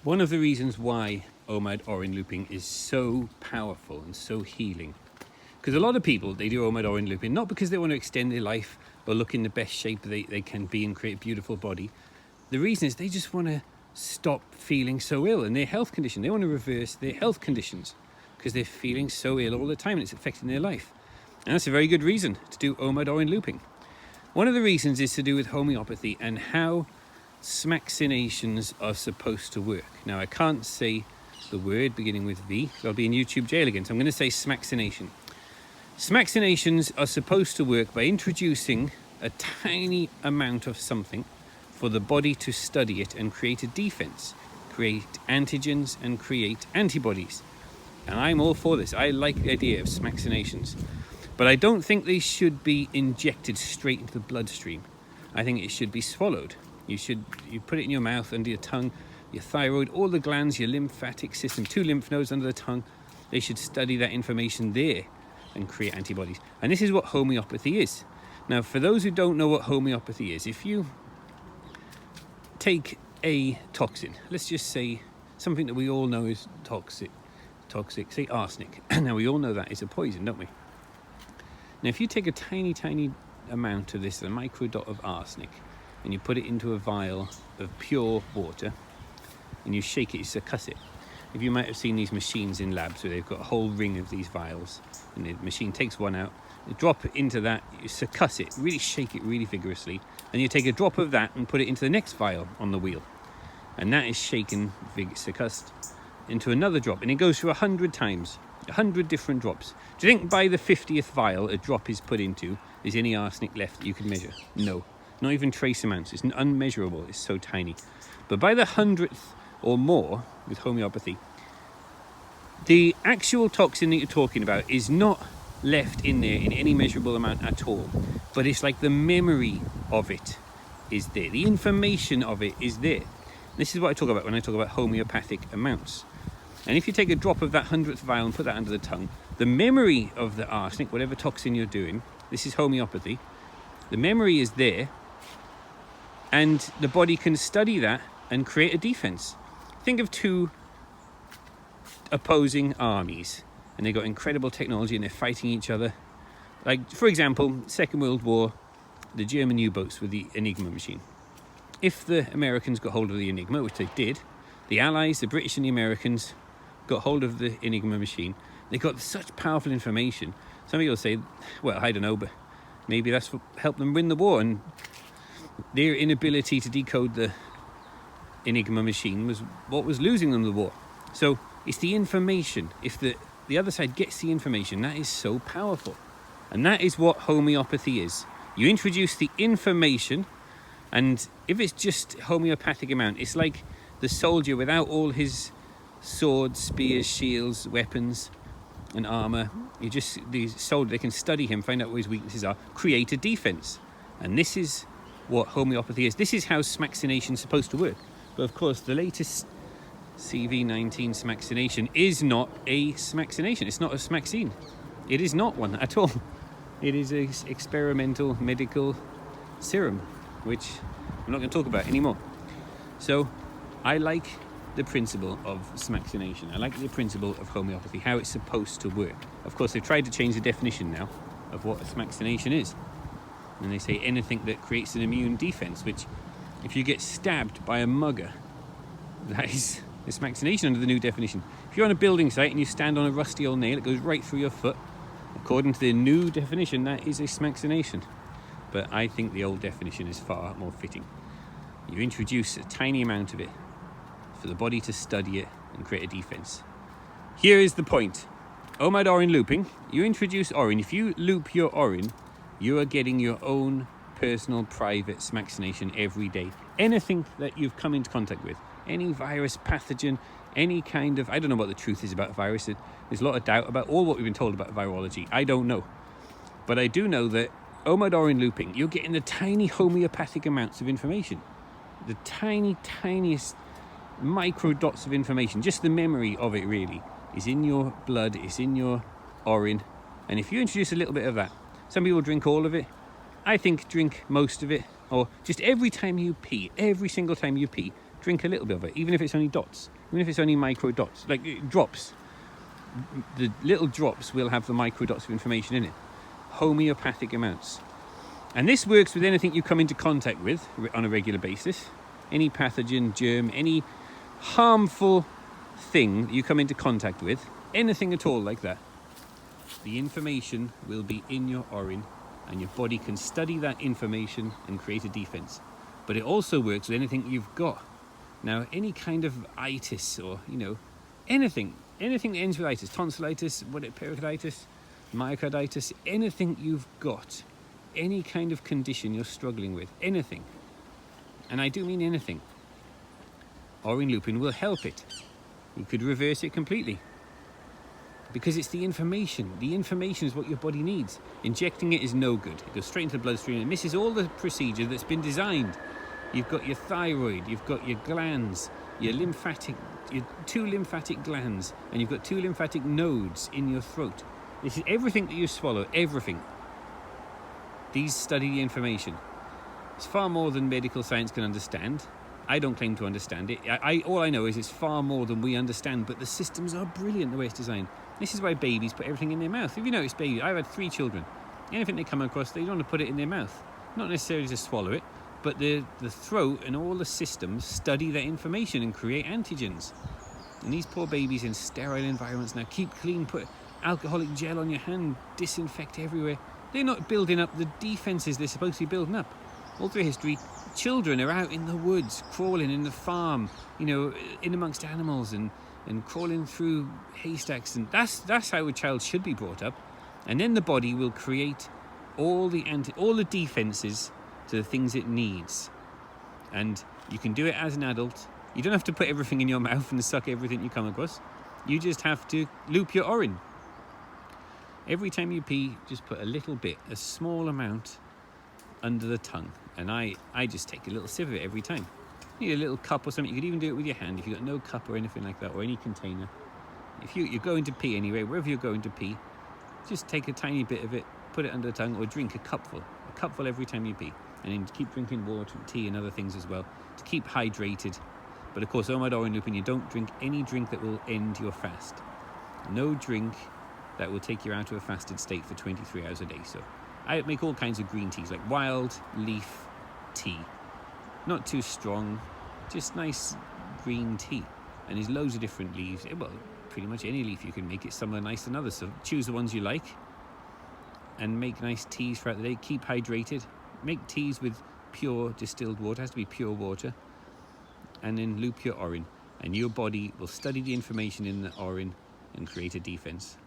One of the reasons why OMAD orin looping is so powerful and so healing, because a lot of people, they do OMAD orin looping not because they want to extend their life or look in the best shape they can be and create a beautiful body. The reason is they just want to stop feeling so ill in their health condition. They want to reverse their health conditions because they're feeling so ill all the time and it's affecting their life. And that's a very good reason to do OMAD orin looping. One of the reasons is to do with homeopathy and how smaccinations are supposed to work. Now, I can't say the word beginning with V, so I'll be in YouTube jail again. So I'm going to say smaccination. Smaccinations are supposed to work by introducing a tiny amount of something for the body to study it and create a defense, create antigens and create antibodies. And I'm all for this. I like the idea of smaccinations. But I don't think they should be injected straight into the bloodstream. I think it should be swallowed. You put it in your mouth, under your tongue, your thyroid, all the glands, your lymphatic system, 2 lymph nodes under the tongue. They should study that information there and create antibodies. And this is what homeopathy is. Now, for those who don't know what homeopathy is, if you take a toxin, let's just say something that we all know is toxic, say arsenic. Now, we all know that is a poison, don't we? Now, if you take a tiny amount of this, a micro dot of arsenic, and you put it into a vial of pure water, and you shake it, you succuss it. If you might have seen these machines in labs where they've got a whole ring of these vials, and the machine takes one out, you drop it into that, you succuss it, really shake it really vigorously, and you take a drop of that and put it into the next vial on the wheel. And that is shaken, succussed into another drop, and it goes through 100 times, 100 different drops. Do you think by the 50th vial a drop is put into, is any arsenic left that you can measure? No, not even trace amounts. It's unmeasurable, it's so tiny. But by the 100th or more with homeopathy, the actual toxin that you're talking about is not left in there in any measurable amount at all, but it's like the memory of it is there, the information of it is there. This is what I talk about when I talk about homeopathic amounts. And if you take a drop of that 100th vial and put that under the tongue, the memory of the arsenic, whatever toxin you're doing, this is homeopathy, the memory is there, and the body can study that and create a defense. Think of 2 opposing armies, and they've got incredible technology and they're fighting each other. Like, for example, Second World War, the German U-boats with the Enigma machine. If the Americans got hold of the Enigma, which they did, the Allies, the British and the Americans got hold of the Enigma machine. They got such powerful information. Some people say, well, I don't know, but maybe that's what helped them win the war. And their inability to decode the Enigma machine was what was losing them the war. So it's the information. If the other side gets the information, that is so powerful. And that is what homeopathy is. You introduce the information, and if it's just homeopathic amount, it's like the soldier without all his swords, spears, shields, weapons and armor. The soldier, they can study him, find out what his weaknesses are, create a defense. And this is what homeopathy is. This is how smaccination is supposed to work. But of course, the latest CV19 smaccination is not a smaccination. It's not a smaccine. It is not one at all. It is an experimental medical serum, which I'm not going to talk about anymore. So I like the principle of smaccination. I like the principle of homeopathy, how it's supposed to work. Of course, they've tried to change the definition now of what a smaccination is. And they say anything that creates an immune defense, which if you get stabbed by a mugger, that is a smaccination under the new definition. If you're on a building site and you stand on a rusty old nail, it goes right through your foot. According to the new definition, that is a smaccination. But I think the old definition is far more fitting. You introduce a tiny amount of it for the body to study it and create a defense. Here is the point. OMAD orin looping, you introduce orin. If you loop your orin, you are getting your own personal private smaccination every day. Anything that you've come into contact with, any virus, pathogen, any kind of, I don't know what the truth is about viruses. There's a lot of doubt about all what we've been told about virology. I don't know. But I do know that OMAD orin looping, you're getting the tiny homeopathic amounts of information. The tiniest micro dots of information, just the memory of it really, is in your blood, it's in your orin. And if you introduce a little bit of that, some people drink all of it. I think drink most of it, or just every time you pee, every single time you pee, Drink a little bit of it, even if it's only dots, even if it's only micro dots, like drops. The little drops will have the micro dots of information in it. Homeopathic amounts. And this works with anything you come into contact with on a regular basis. Any pathogen, germ, any harmful thing that you come into contact with, anything at all like that. The information will be in your orin, and your body can study that information and create a defense. But it also works with anything you've got. Now, any kind of itis, or, anything that ends with itis, tonsillitis, pericarditis, myocarditis, anything you've got, any kind of condition you're struggling with, anything, and I do mean anything, orin lupin will help it. You could reverse it completely, because it's the information. The information is what your body needs. Injecting it is no good. It goes straight into the bloodstream and misses all the procedure that's been designed. You've got your thyroid, you've got your glands, your two lymphatic glands, and you've got 2 lymphatic nodes in your throat. This is everything that you swallow, everything. These study the information. It's far more than medical science can understand. I don't claim to understand it. All I know is it's far more than we understand, but the systems are brilliant the way it's designed. This is why babies put everything in their mouth. If you notice, babies, I've had 3 children. Anything they come across, they don't want to put it in their mouth. Not necessarily to swallow it, but the throat and all the systems study that information and create antigens. And these poor babies in sterile environments now, keep clean, put alcoholic gel on your hand, disinfect everywhere. They're not building up the defenses they're supposed to be building up. All through history, children are out in the woods, crawling in the farm, in amongst animals and crawling through haystacks. And that's how a child should be brought up. And then the body will create all the defenses to the things it needs. And you can do it as an adult. You don't have to put everything in your mouth and suck everything you come across. You just have to loop your orin. Every time you pee, just put a little bit, a small amount, under the tongue. And I just take a little sip of it every time. You need a little cup or something. You could even do it with your hand if you've got no cup or anything like that, or any container. If you're going to pee anyway, wherever you're going to pee, just take a tiny bit of it, put it under the tongue, or drink a cupful every time you pee. And then keep drinking water and tea and other things as well to keep hydrated. But of course, OMAD orin lupin, you don't drink any drink that will end your fast. No drink that will take you out of a fasted state for 23 hours a day. So I make all kinds of green teas, like wild leaf tea. Not too strong, just nice green tea. And there's loads of different leaves. Well, pretty much any leaf you can make it. Some are nicer than others. So choose the ones you like and make nice teas throughout the day. Keep hydrated. Make teas with pure distilled water. It has to be pure water. And then loop your orin. And your body will study the information in the orin and create a defense.